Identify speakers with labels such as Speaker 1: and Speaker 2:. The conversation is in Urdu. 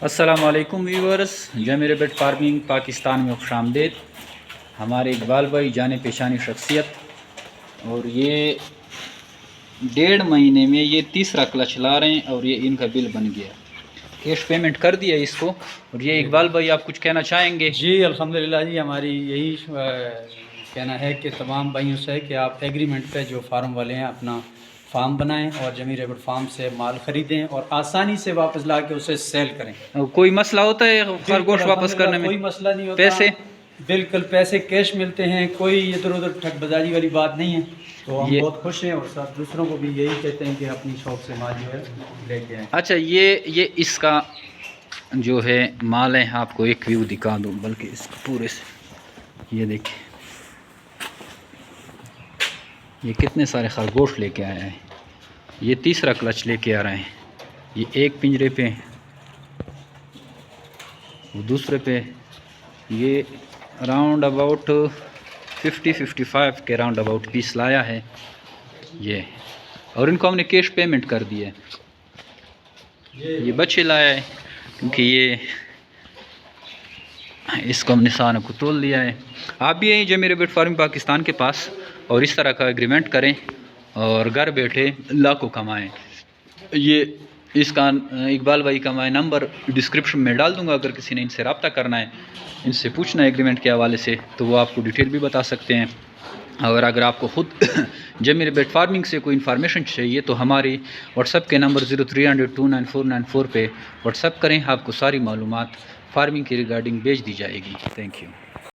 Speaker 1: السلام علیکم ویورز، جمیرے بیٹ فارمنگ پاکستان میں خوش آمدید۔ ہمارے اقبال بھائی جانے پیشانی شخصیت، اور یہ 1.5 مہینے میں یہ 30 کلچ لا رہے ہیں، اور یہ ان کا بل بن گیا، کیش پیمنٹ کر دیا اس کو۔ اور یہ اقبال بھائی آپ کچھ کہنا چاہیں گے؟
Speaker 2: جی الحمدللہ جی، ہماری یہی کہنا ہے کہ تمام بھائیوں سے کہ آپ ایگریمنٹ پہ جو فارم والے ہیں اپنا فارم بنائیں اور جمی ریبٹ فارم سے مال خریدیں اور آسانی سے واپس لا کے اسے سیل کریں۔
Speaker 1: کوئی مسئلہ ہوتا ہے خرگوش واپس کرنے میں؟
Speaker 2: کوئی مسئلہ نہیں ہوتا،
Speaker 1: پیسے
Speaker 2: بالکل پیسے کیش ملتے ہیں، کوئی ادھر ادھر ٹھگ بازاری والی بات نہیں ہے۔ تو ہم
Speaker 1: یہ
Speaker 2: بہت خوش ہیں اور ساتھ دوسروں کو بھی یہی کہتے ہیں کہ اپنی شاپ سے مال جو ہے لے کے آئیں۔
Speaker 1: اچھا، یہ اس کا جو ہے مال ہے، آپ کو ایک ویو دکھا دوں، بلکہ اس کو پورے سے یہ دیکھیں، یہ کتنے سارے خرگوش لے کے آیا ہے۔ یہ 30 کلچ لے کے آ رہے ہیں، یہ ایک پنجرے پہ، وہ دوسرے پہ، یہ راؤنڈ اباؤٹ 50-55 کے راؤنڈ اباؤٹ پیس لایا ہے یہ، اور ان کو ہم نے کیش پیمنٹ کر دی ہے۔ یہ بچے لایا ہے کیونکہ یہ اس کو ہم نے سانہ کو تول لیا ہے۔ آپ بھی یہیں جمیرے بیٹ فارم پاکستان کے پاس اور اس طرح کا ایگریمنٹ کریں اور گھر بیٹھے لاکھوں کمائیں۔ یہ اس کا اقبال بھائی کا میں نمبر ڈسکرپشن میں ڈال دوں گا، اگر کسی نے ان سے رابطہ کرنا ہے، ان سے پوچھنا ہے ایگریمنٹ کے حوالے سے، تو وہ آپ کو ڈیٹیل بھی بتا سکتے ہیں۔ اور اگر آپ کو خود جمیرے بیٹ فارمنگ سے کوئی انفارمیشن چاہیے تو ہماری واٹس ایپ کے نمبر 0300294494 پہ واٹس ایپ کریں، آپ کو ساری معلومات فارمنگ کی ریگارڈنگ بھیج دی جائے گی۔ Thank you.